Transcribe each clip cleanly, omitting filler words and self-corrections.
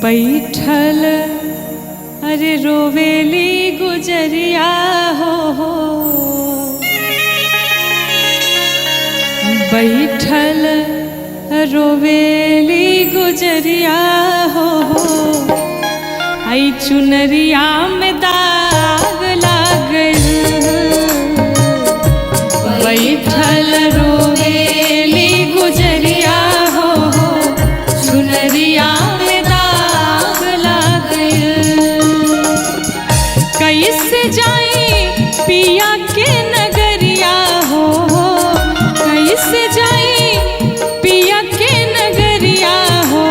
बैठल अरे रोवेली गुजरिया हो, बैठल रोवेली गुजरिया हो, आई चुनरिया में दाग लागल, बैठल रोवेली गुजरिया हो, चुनरिया में दाग लागल। कैसे जाई पिया के नगरिया हो, कैसे जाई पिया के नगरिया हो,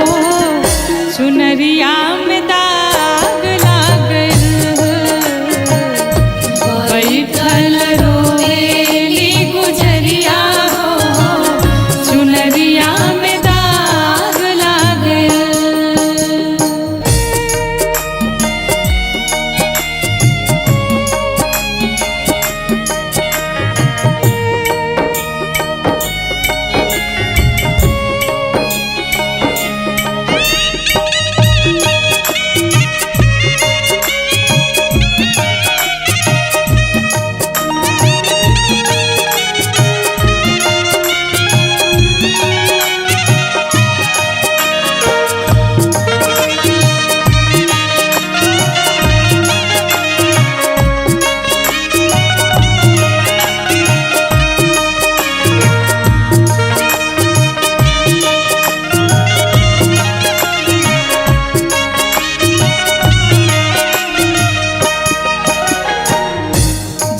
चुनरिया में दाग लागल, बैठल रोवेली गुजरिया हो, चुनरिया में दाग लागल।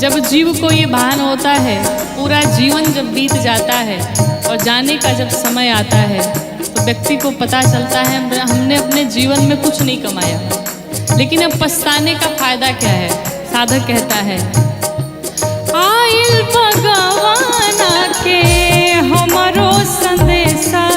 जब जीव को ये भान होता है, पूरा जीवन जब बीत जाता है और जाने का जब समय आता है, तो व्यक्ति को पता चलता है हमने अपने जीवन में कुछ नहीं कमाया, लेकिन अब पछताने का फायदा क्या है। साधक कहता है, आइल भगवाना के हमरो संदेशा,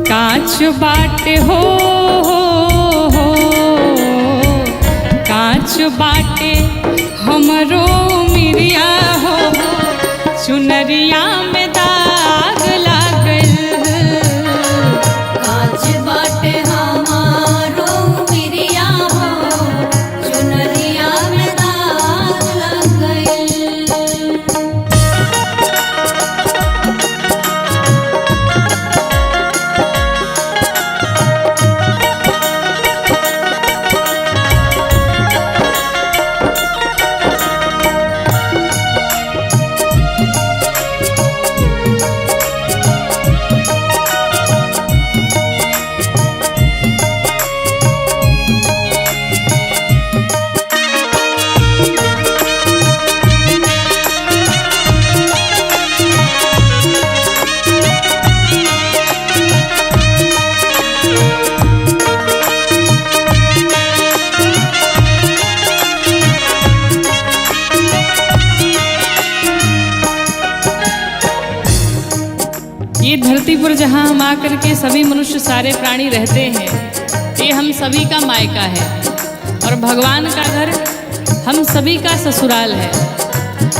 कांच बाटे हो, कांच बाटे हमरो मिरिया हो, चुनरिया में दाग लागल, कांच बाटे हमारो मिरिया हो, चुनरिया में दाग लागल। ये धरती पर जहाँ हम आकर के सभी मनुष्य सारे प्राणी रहते हैं, ये हम सभी का मायका है और भगवान का घर हम सभी का ससुराल है।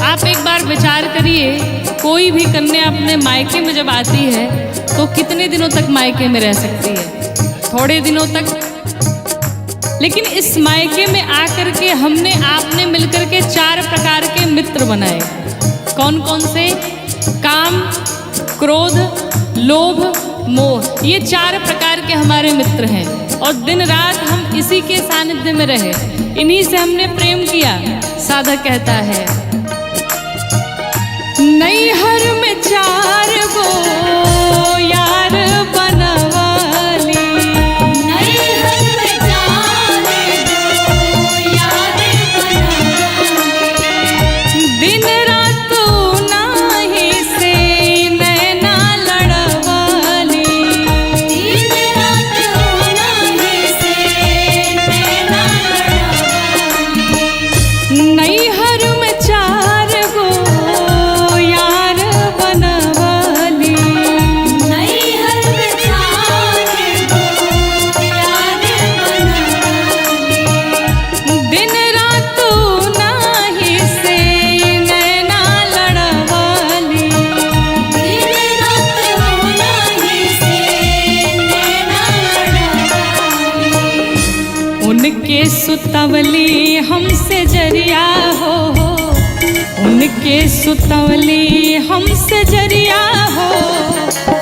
आप एक बार विचार करिए, कोई भी कन्या अपने मायके में जब आती है तो कितने दिनों तक मायके में रह सकती है? थोड़े दिनों तक। लेकिन इस मायके में आकर के हमने आपने मिलकर के 4 प्रकार के मित्र बनाए। कौन कौन से? काम, क्रोध, लोभ, मोह, ये 4 प्रकार के हमारे मित्र हैं और दिन रात हम इसी के सानिध्य में रहे, इन्हीं से हमने प्रेम किया। साधक कहता है, नैहर में चार गो यार बनवाली, नैहर में चार गो यार बनवाली, दिन रात नाही से नैना लड़वाली, दिन रात नाही से नैना लड़वाली, नैहर में चार गो यार बनवाली, नैहर में चार गो यार बनवाली, दिन रात नाही से नैना लड़वाली, दिन रात नाही से नैना लड़वाली, उनके सुतवली हमसे जरिया हो, उनके सुतवली हमसे जरिया हो,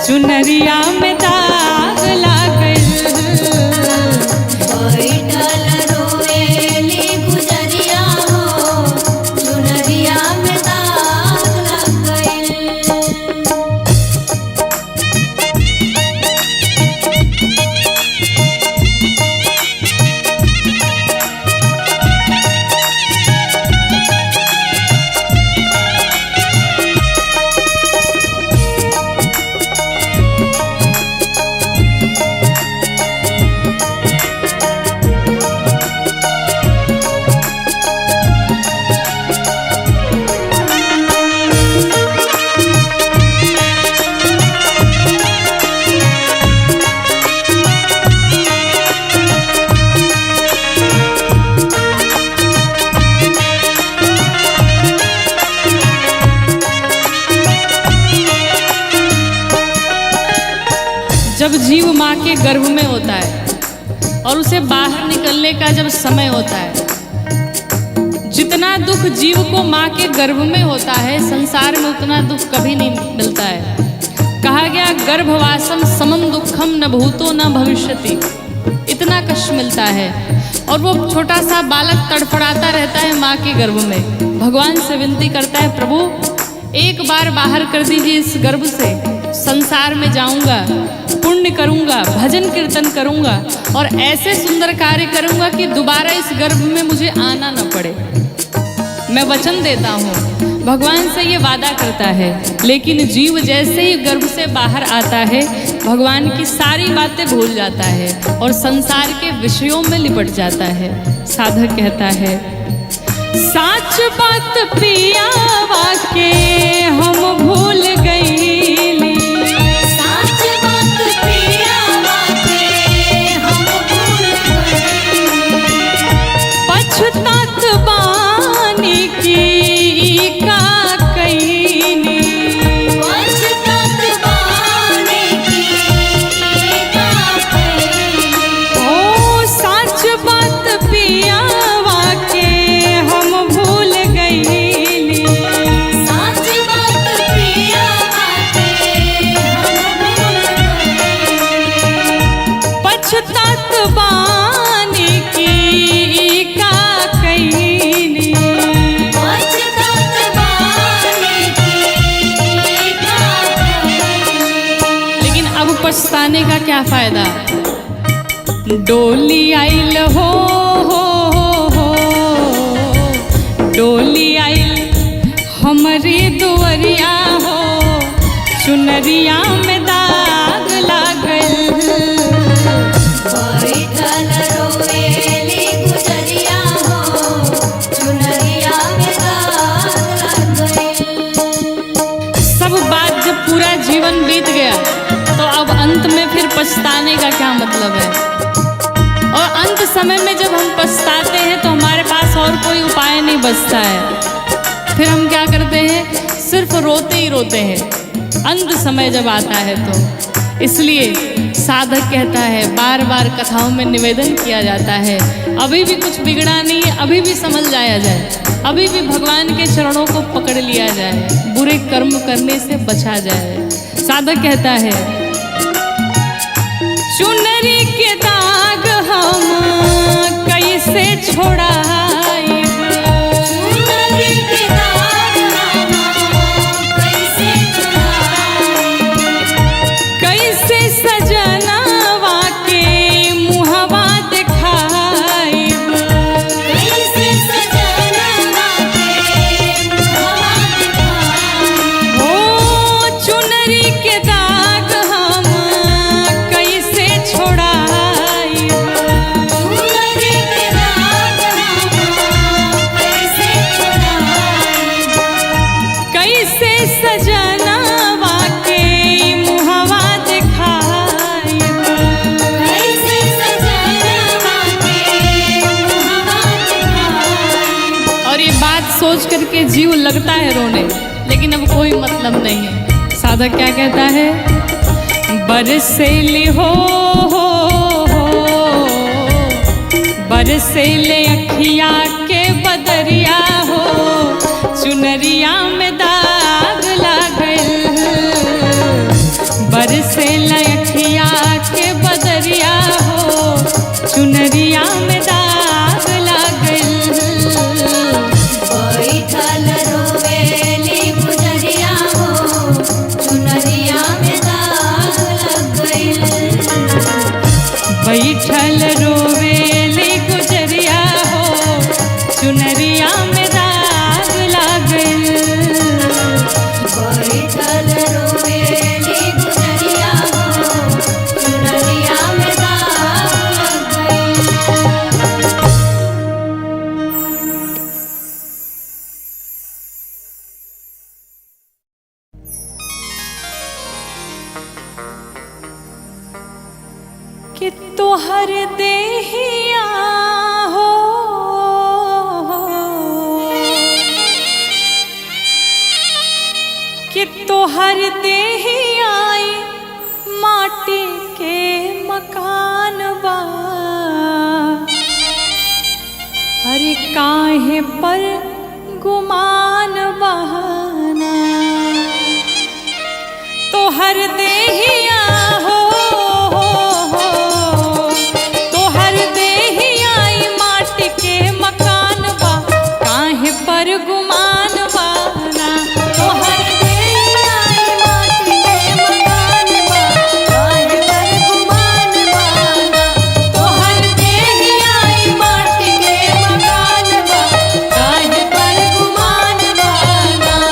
चुनरिया में दाग लागल, बैठल रोएली गुजरिया हो, चुनरिया में दाग लग गइल। जब जीव माँ के गर्भ में होता है और उसे बाहर निकलने का जब समय होता है, जितना दुख जीव को माँ के गर्भ में होता है, संसार में उतना दुख कभी नहीं मिलता है। कहा गया गर्भवासम समम दुखम न भूतो न भविष्यति, इतना कष्ट मिलता है। और वो छोटा सा बालक तड़फड़ाता रहता है माँ के गर्भ में, भगवान से विनती करता है, प्रभु एक बार बाहर कर दीजिए इस गर्भ से, संसार में जाऊंगा, पुण्य करूंगा, भजन कीर्तन करूंगा और ऐसे सुंदर कार्य करूंगा कि दोबारा इस गर्भ में मुझे आना न पड़े। मैं वचन देता हूँ, भगवान से ये वादा करता है। लेकिन जीव जैसे ही गर्भ से बाहर आता है, भगवान की सारी बातें भूल जाता है और संसार के विषयों में लिपट जाता है। साधक कहता है, साच बात पिया वाके हम भूल गईली, साच बात पिया बाके हम भूल गइली, पछतात बानी की का कईनी, पछतात बानी की का कइली, ओ साच बात पिया वाके हम भूल गईली, साच बात पिया बाके हम भूल गइली, पछतात बानी की का कईनी। पछतात बानी की का कइली। लेकिन अब पछताने का क्या फायदा? डोली आइल हो, डोली आइल हमारी दुवरिया हो, चुनरिया में दाग लागल, बैठल रोएली गुजरिया हो, चुनरिया में दाग लग गइल। सब बात जब पूरा जीवन बीत गया तो अब अंत में फिर पछताने का क्या मतलब है? और अंत समय में जब हम पछताते हैं तो हमारे पास और कोई उपाय नहीं बचता है। फिर हम क्या करते हैं? सिर्फ रोते ही रोते हैं अंत समय जब आता है तो। इसलिए साधक कहता है, बार बार कथाओं में निवेदन किया जाता है, अभी भी कुछ बिगड़ा नहीं है, अभी भी संभल जाया जाए, अभी भी भगवान के चरणों को पकड़ लिया जाए, बुरे कर्म करने से बचा जाए। साधक कहता है, चुनरी के दाग हम कैसे छोड़ाएब, चुनरी के दाग हम कैसे छुड़ाएब, नहीं। साधक क्या कहता है? बरसेले हो बरसेले अखिया के बदरिया हो, चुनरिया में दाग लागल। बरसेले अखिया के बदरिया हो, चुनरिया में दाग लागल। बैठल रोवेली गुजरिया हो, चुनरिया में दाग लग गइल। बैठल रोवेली गुजरिया हो, चुनरिया में दाग लागल। बैठल रोवेली गुजरिया हो, चुनरिया में दाग लग गइल। कि तोहर देहिया हो कि तोहर देहिया माटी के मकान बा। अरे काहे पर गुमान बहाना, तोहर देहिया हो तोहर देहिया माटी के मकान बा। काहे पर गुमान बाना, तोहर देहिया माटी के मकान बा, काहे पर गुमान बाना। तोहर देहिया माटी के मकान बा, काहे पर गुमान बाना।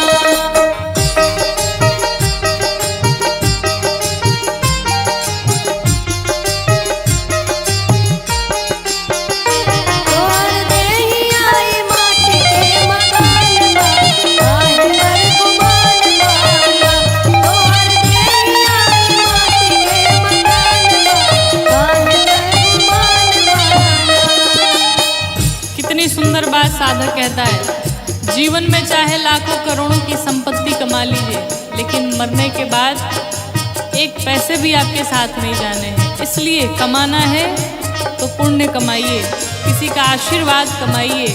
तोहर देहिया माटी के मकान बा, काहे पर गुमान बाना। तोहर देहिया माटी के मकान बा, काहे पर गुमान बाना। कितनी सुंदर बात साधक कहता है। जीवन में चाहे लाखों करोड़ों की संपत्ति कमा लीजिए, लेकिन मरने के बाद एक पैसे भी आपके साथ नहीं जाने हैं। इसलिए कमाना है तो पुण्य कमाइए, किसी का आशीर्वाद कमाइए,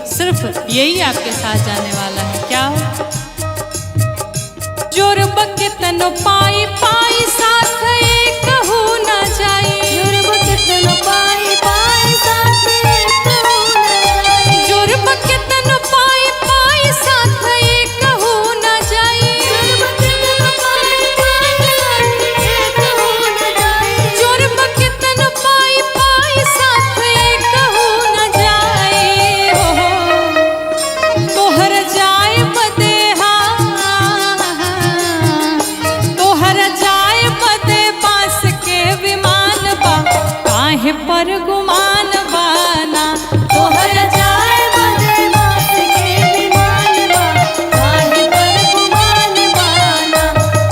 सिर्फ यही आपके साथ जाने वाला है। क्या हो? जोर बके तनो पाई पाई साथ एक हो न जाई। जोर बके तनो पाई पाई साथ एक हो न जाई। जोर बके तनो पाई पाई साथ एक हो न जाई। जोर बके तनो पाई पाई साथ एक हो न जाई। जोर बके तनो पाई पाई साथ एक हो न जाई। हो तोहर जाए बदे तोहर जाए बदे बांस के विमान बा। काहे पर गुमान बाना, तोहर जाए बदे बांस के विमान बा, काहे पर गुमान बाना।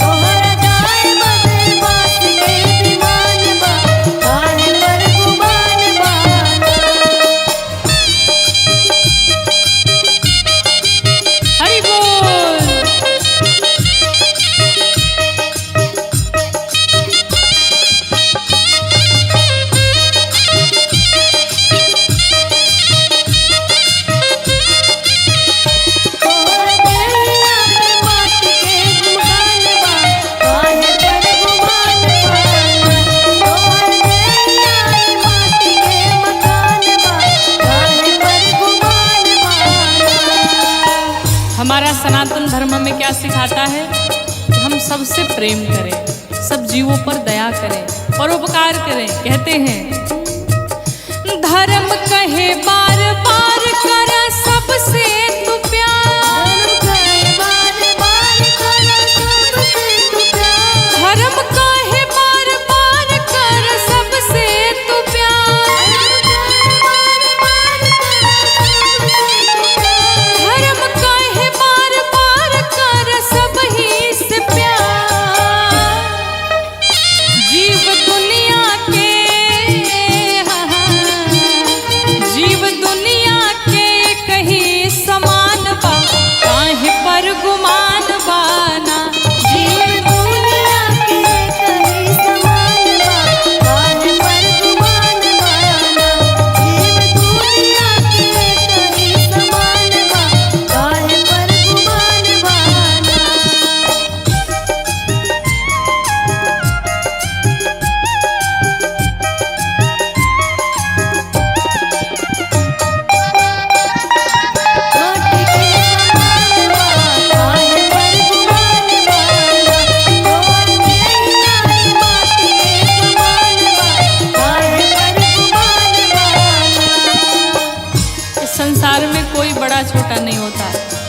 तोहर जाए बदे बांस के विमान बा, काहे पर गुमान बाना। हरि बोल। तोहर देहिया माटी के मकान बा, काहे पर गुमान बाना। तोहर देहिया माटी के मकान बा, काहे पर गुमान बाना। हमारा सनातन धर्म में क्या सिखाता है? कि हम सबसे प्रेम करें, सब जीवों पर दया करें, परोपकार करें। कहते हैं धर्म कहे बार बार कर सबसे तू प्यार। बार बार कर सबसे तू प्यार। धर्म कहे बार बार कर सबसे तू प्यार। बार बार कर सबसे तू प्यार। धर्म कहे बार बार कर सब ही से प्यार। जीव दुनिया के जीव दुनिया के कहीं सम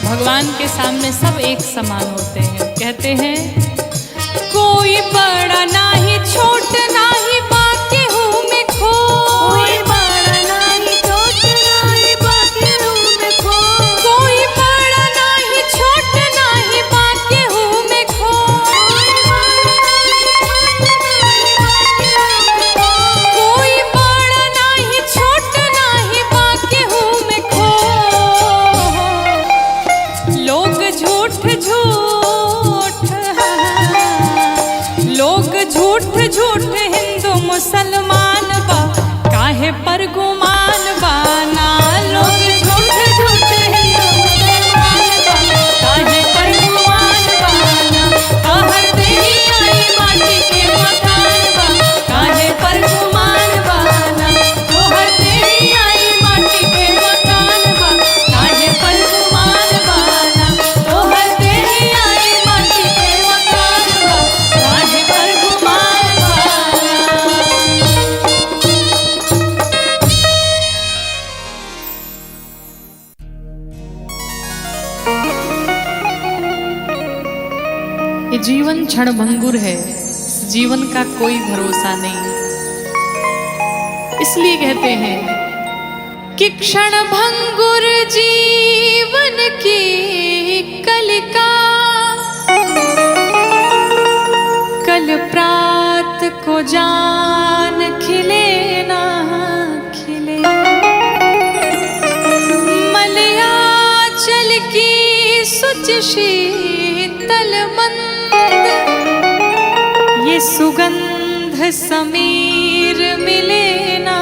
भगवान के सामने सब एक समान होते हैं। कहते हैं कोई बड़ा नाही छोट नाही बाके हूँ मैं खो, कोई बड़ा नाही छोट नाही बाके हूँ मैं खो, कोई बड़ा नाही छोट नाही बाके हूँ मैं खो, कोई बड़ा नाही छोट नाही बाके हूँ मैं खो। लोग झूठ झूठ लोग झूठ झूठ हिंदू मुसलमान बा काहे पर गुमान बाना। लोग झूठ झूठ हिंदू मुसलमान बा काहे पर गुमान बाना। कहर देही आई माटी के मकान बा काहे पर गुमान बाना। तोहर देही आई माटी के मकान बा काहे पर गुमान बाना। तोहर देही आई माटी के मकान बा काहे पर गुमान बाना। ये जीवन क्षणभंगुर है, इस जीवन का कोई भरोसा नहीं। इसलिए कहते हैं कि क्षणभंगुर जीवन की कलिका, कल प्रात को जान खिले ना खिले। मलयाचल की सुच शीतल मंद, ये सुगंध समीर मिले ना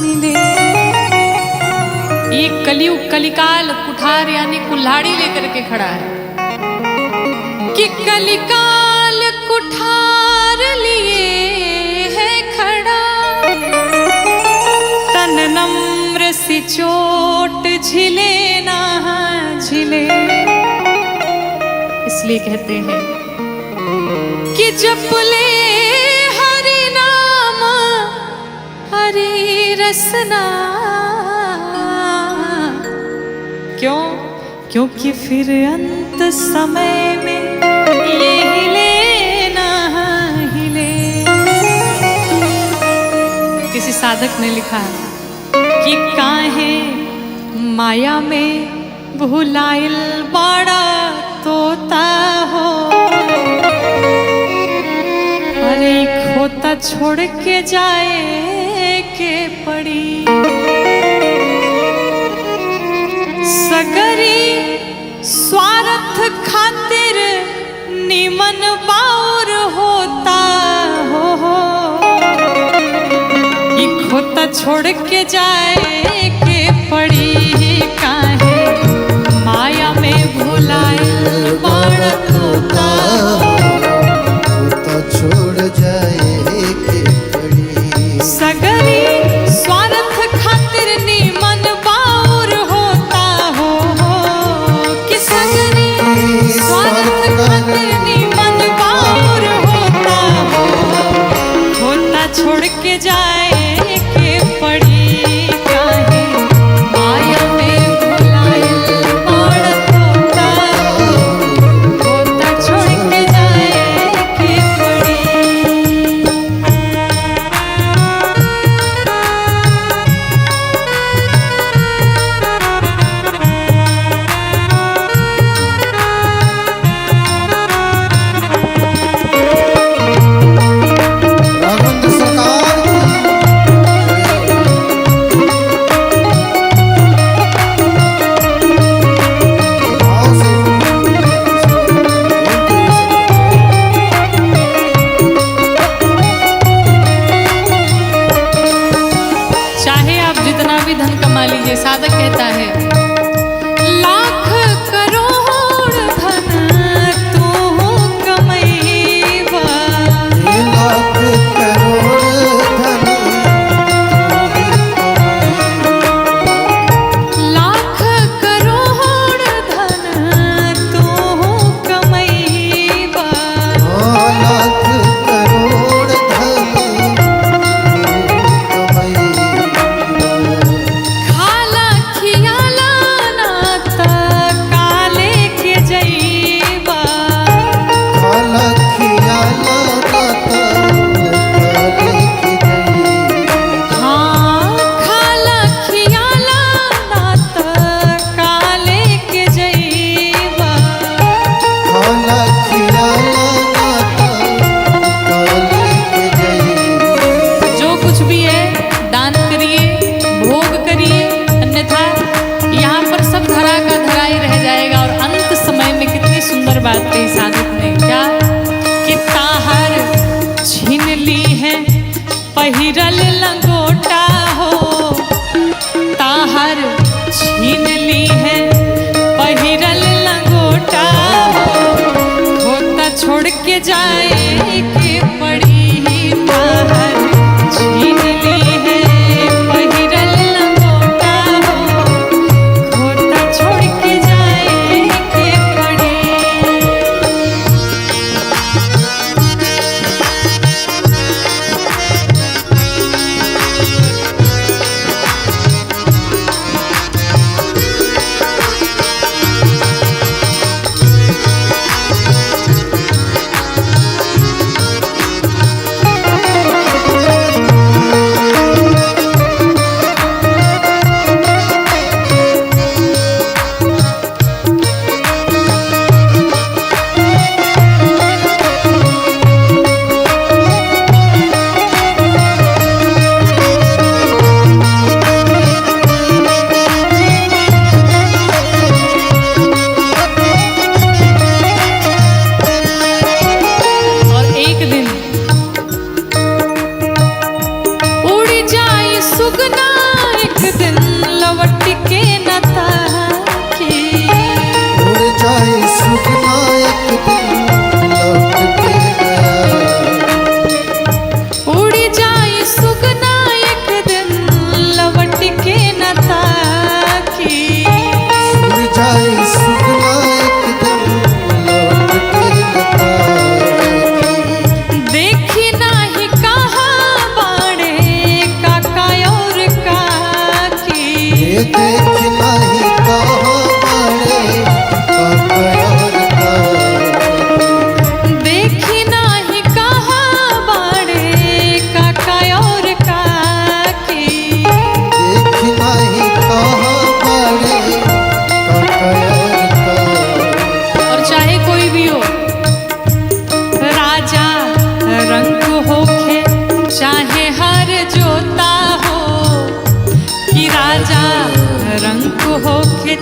मिले। ये कलयुग कलिकाल कुठार यानी कुल्हाड़ी लेकर के खड़ा है कि कलिकाल कुठार लिए है खड़ा। तन नम्र सी चोट झिले ना झिले। इसलिए कहते हैं कि जपले हरि नाम हरि रसना। क्यों? क्योंकि फिर अंत समय में ये हिले ना हिले। किसी साधक ने लिखा कि काहे माया में भुलाइल बड़ा तोता हो। अरे खोता छोड़ के जाए के पड़ी। सगरी स्वार्थ खातिर निमन बाउर होता हो। ये खोता छोड़ के जाए के पड़ी। काहे माया में भुलाइल बड़ा तोता हो। तो छोड़ जाए के पड़ी। सगरी स्वार्थ खातिर निमन बाउर होता हो। कि सगरी स्वार्थ खातिर निमन बाउर होता हो। होता छोड़ के जाए के पड़ी। काहे माया में भुलाइल बड़ा तोता हो। होता छोड़ के जाए के पड़ी। राघवेंद्र सरकार भाव से चाहे आप जितना भी धन कमा लीजिए, साधक कहता है लाख करोड़ धन तू कमैबा। लाख करोड़ धन लाख करोड़ धन तू कमैबा। लाख करोड़ धन कमाई। खाला खियाला पहिरल लंगोटा हो ताहर छीन ली है, पहिरल लंगोटा हो त छोड़ के जाए के पड़ी ताहर छीन ली है, पहिरल लंगोटा हो त छोड़ के जाए के पड़ी।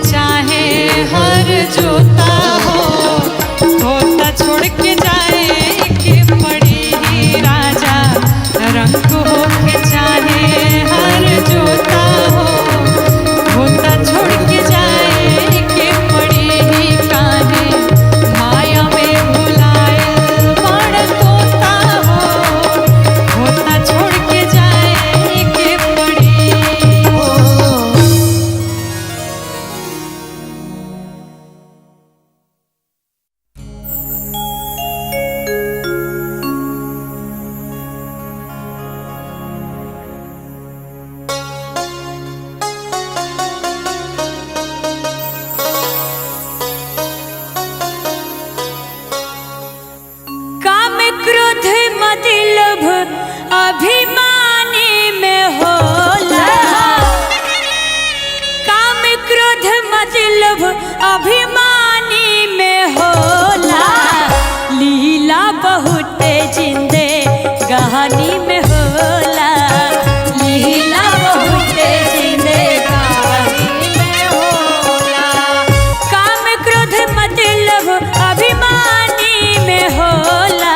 चाहे हर जोता हो होता छोड़ के जाए के पड़ी राजा रंग हो के चाहे हर जोता हो होता छोड़ के जाए के पड़ी काहे माया में भुलाए बड़ तोता हो होता छोड़ के जाए के पड़ी। अभिमानी में होला, काम क्रोध मतलब अभिमानी में होला, लीला बहुत जिंदे गहनी में होला, लीला बहुत जिंदे गहनी में होला, काम क्रोध मतलब अभिमानी में होला,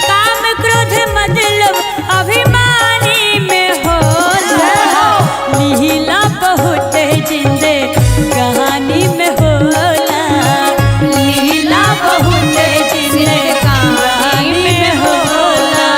काम क्रोध मतलब अभिमानी में होला, लीला बहुत जिंदे कहानी में होला, लीला बहुत जिंदे कहानी में होला।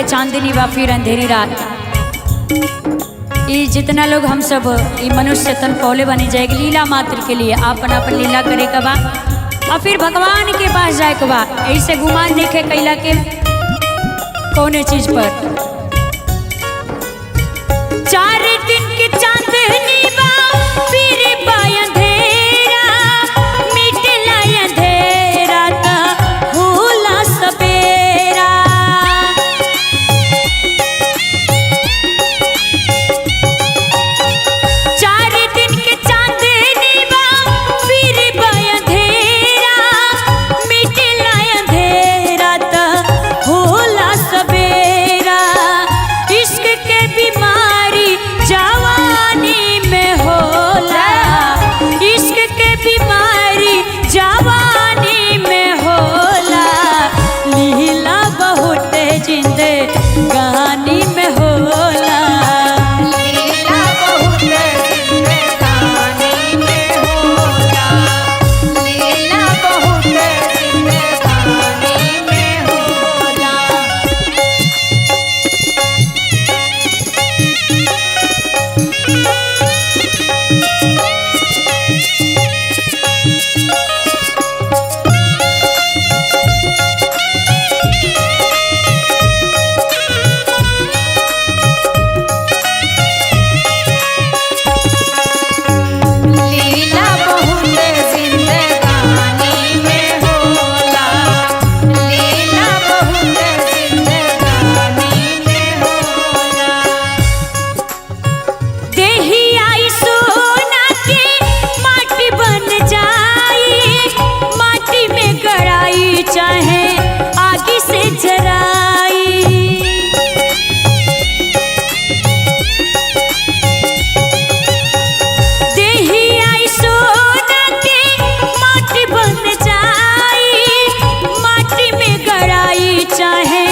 के चांदनी बा फिर अंधेरी रात। ये जितना लोग हम सब ये मनुष्य तन पौले बनी जाएगी लीला मात्र के लिए आपन अपन लीला करे के बा और फिर भगवान के पास जाए के बा। ऐसे गुमान देखे कैला के कौने चीज पर 4 दिन की चांदनी बा फिर बा अंधेरा मिटला अंधेरा ता होला सवेरा। 4 दिन की चांदनी बा फिर बा अंधेरा मिटला अंधेरा ता होला सवेरा। इश्क के बीमारी जवानी में होला, इश्क के बीमारी जवानी में होला, लीला बहुत जिंदगानी में होला। लीला बहुत जिंदगानी में होला, लीला बहुत जिंदगानी में होला। लीला बहुत जिंदगानी में होला, लीला बहुत जिंदगानी में होला। देही आई सोना के माटी बन जाई, माटी में गड़ाई चाहे आगी से जराई। देही आई सोना के माटी बन जाई, माटी में गड़ाई चाहे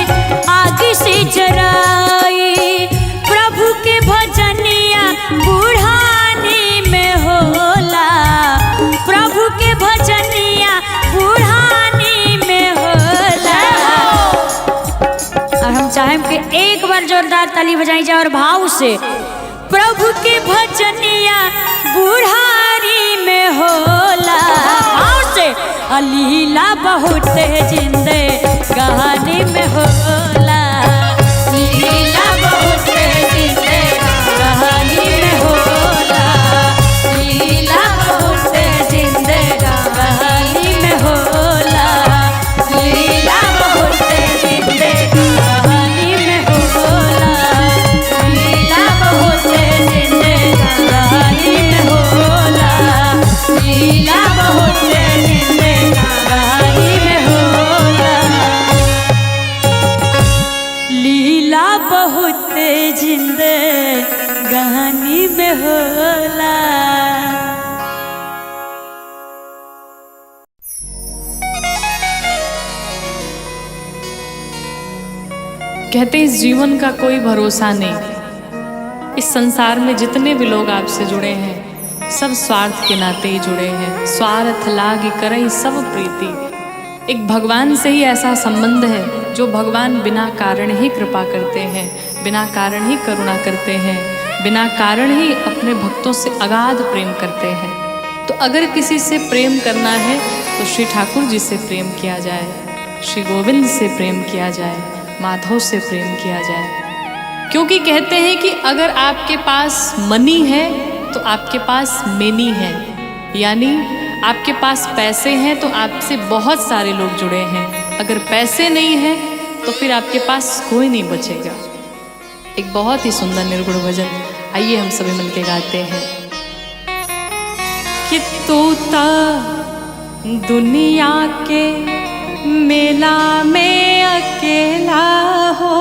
आगी से जराई। प्रभु के भजनिया बुढ़ानी में होला, प्रभु के भजनिया बुढ़ानी में होला। और हम चाहें कि एक बार जोरदार ताली बजाई जाए और भाव से प्रभु के भजनिया बुढ़ारी में होला। भाव से लीला बहुत जिंदगानी में होला, लीला बहुत जिंदगानी में होला, लीला बहुत जिंदगानी में होला, लीला बहुत जिंदगानी में होला, लीला बहुत जिंदगानी में होला, लीला बहुत जिंदगानी में होला, लीला बहुत जिंदगानी में होला। कहते इस जीवन का कोई भरोसा नहीं। इस संसार में जितने भी लोग आपसे जुड़े हैं सब स्वार्थ के नाते ही जुड़े हैं। स्वार्थ लाग करई सब प्रीति। एक भगवान से ही ऐसा संबंध है जो भगवान बिना कारण ही कृपा करते हैं, बिना कारण ही करुणा करते हैं, बिना कारण ही अपने भक्तों से अगाध प्रेम करते हैं। तो अगर किसी से प्रेम करना है तो श्री ठाकुर जी से प्रेम किया जाए, श्री गोविंद से प्रेम किया जाए, माधव से प्रेम किया जाए। क्योंकि कहते हैं कि अगर आपके पास मनी है तो आपके पास मेनी है, यानी आपके पास पैसे हैं तो आपसे बहुत सारे लोग जुड़े हैं। अगर पैसे नहीं हैं तो फिर आपके पास कोई नहीं बचेगा। एक बहुत ही सुंदर निर्गुण भजन, आइए हम सभी मिलके गाते हैं। कि तोता दुनिया के मेला में अकेला हो,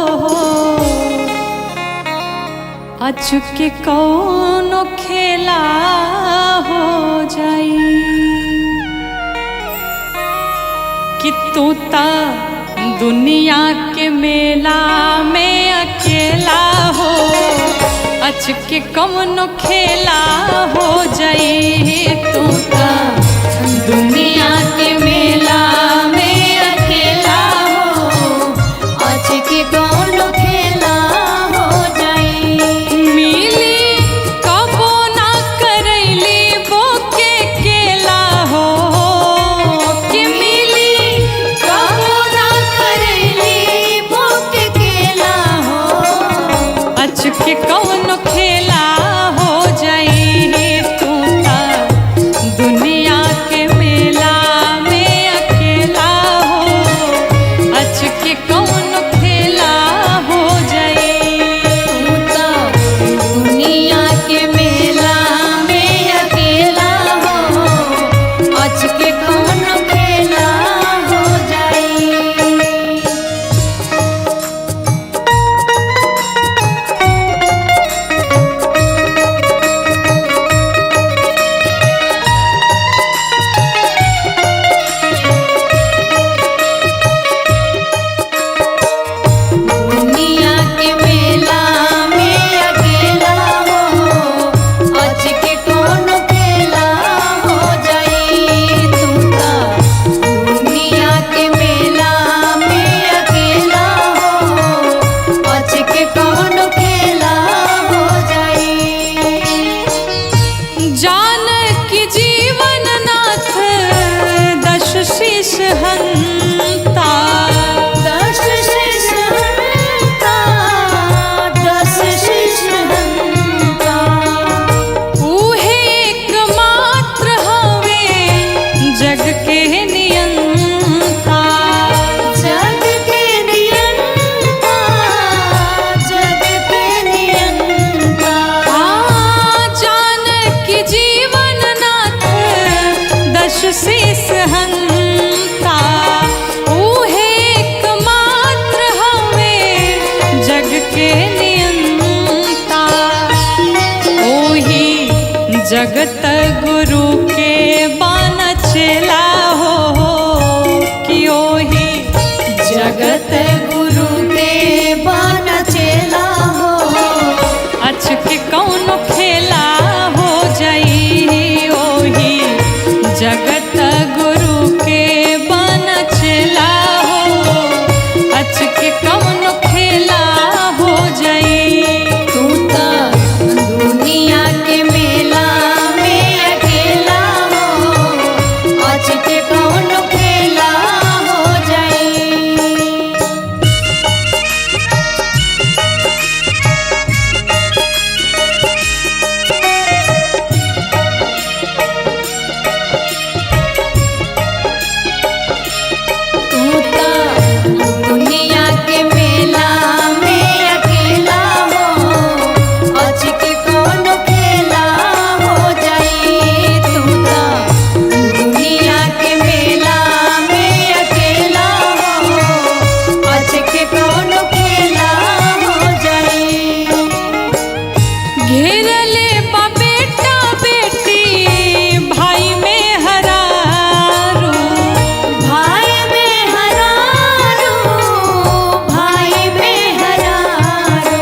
अचुके कौनो खेला हो जाई। कि तोता दुनिया के मेला में अकेला हो, अचुके कौनो खेला हो जाई। तोता दुनिया के मेला में अकेला हो, अचुके कौनो हंता, 10 शीश हंता, 10 शीश हंता। ऊहे एकमात्र हवे जग के नियंता, जग के नियंता, जग के नियंता। जानकी जीवन नाथ 10 शीश हंता, ऊहे एकमात्र हवे जग के नियंता। ओही जगत गुरु के बान चेला हो, कि ओही जगत गुरु के बान चेला हो, अच के कौनो खेला हो जाई। ओही जगत गुरु के बन चेला हो, अच के कौनो खेला हो जाई। तू तो दुनिया के मेला में अकेला हो, आज के कौन खेला हो जाई। तू तो दुनिया के मेला में अकेला हो, आज के कौन खेला हो जाई। तू तो दुनिया के मेला में अकेला हो, आज के कौन खेला हो जाई। घेरले बा बेटा बेटी भाई में हरारू, भाई में हरारू, भाई में हरारू।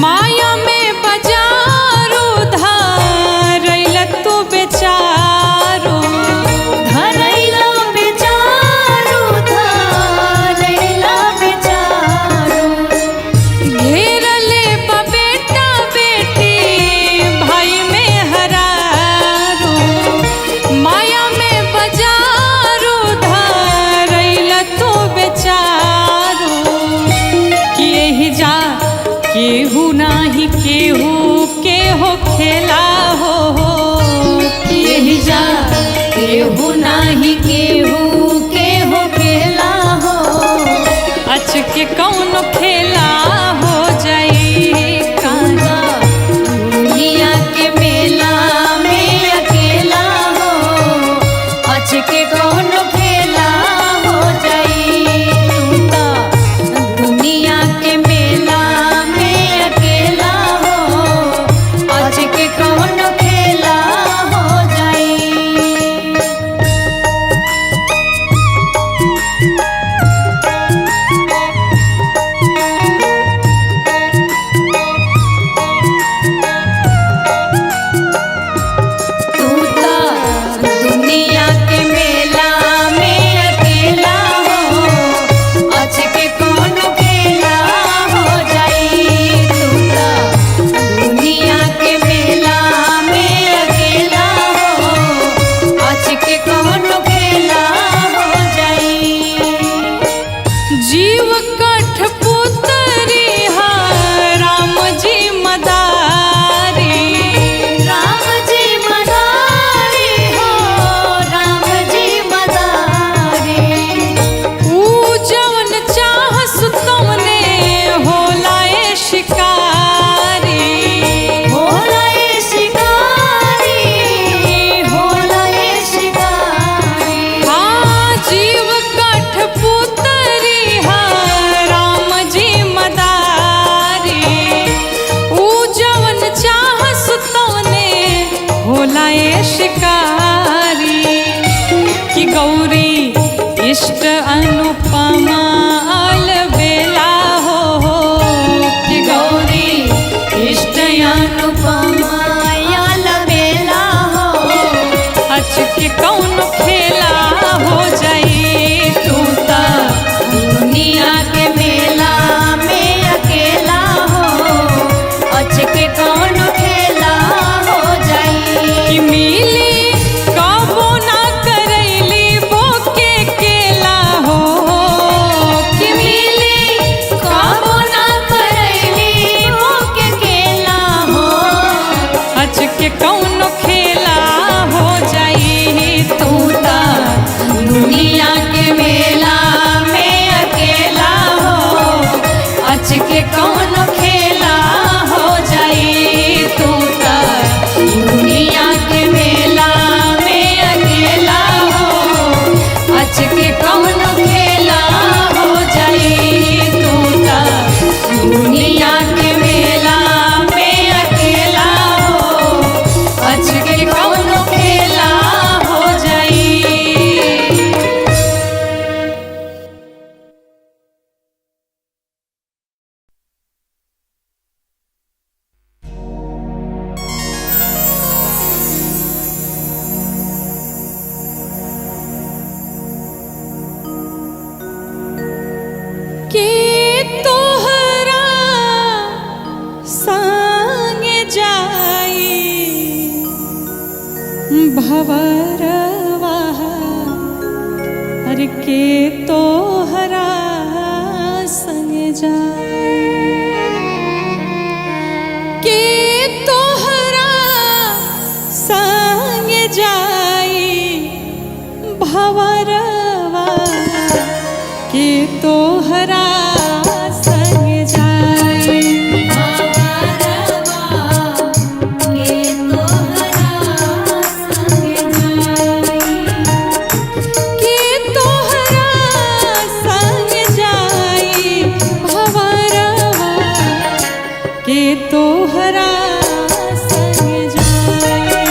माया में बजारू धारैल तू बेचारू। धरैला बेचारू, धरैला बेचारू। घेरले बा बेटा बेटी भाई में हरारू, माया में बजारू धारैल तू बेचारू। कि यही जा केहू नाही केहू के हो खेला हो, कि यही जा केहू नाही केहू के हो खेला हो, अच के कौन खेला हो जाई। कांदा दुनिया के मेला में अकेला हो, आज के कौन खेला हो जाई। तू तो दुनिया के मेला में अकेला हो, आज के कौन खेला हो जाई। तू तो दुनिया के मेला में अकेला हो, आज के कौन खेला हो जाई। तू तो दुनिया के मेला में अकेला हो, आज के कौन खेला हो जाई। जीव कठपुतरी हा राम जी मदारी, राम जी मदारी हो, राम जी मदारी। ऊ जवन चाहस तमने होला ए शिकारी। होला ये शिकारी, होला ये शिकारी। हाँ जीव कठपुतरी हा राम जी मदारी, ऊ जवन चाहस तमने होला ए शिकारी। कि गौरी इष्ट अनुपमा अलबेला हो, कि गौरी इष्ट अनुपमा याल बेला हो, अच के कौन खेला हो जाई। तू ता दुनिया के मेला में अकेला हो, आज के कौन खेला हो जाई। कि मिली कबो ना करैली बोके भवरवा हर के तोहरा संग जा के तोहरा संग जाई भवरवा के तोहरा संग जाई तोहरा संग जाए भवरवा के तोहरा संग जाए।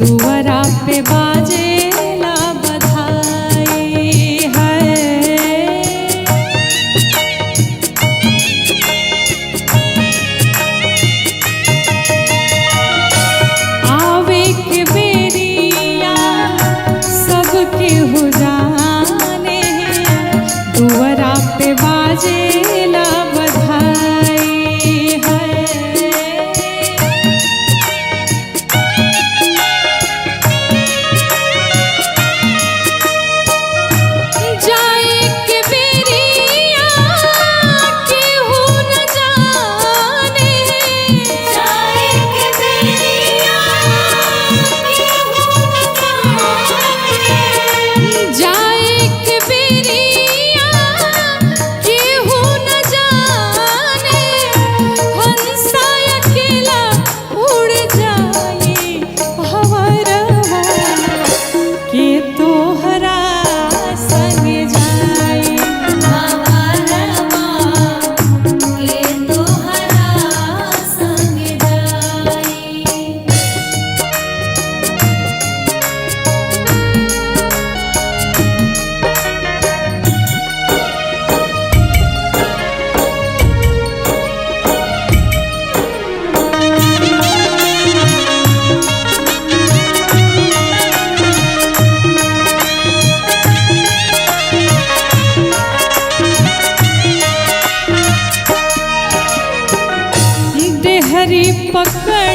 दुआरा पे बाजेला बधाई है आवे के बेरिया सबके हो जाने दुआरा पे बाजेला बधाई है हरी पकड़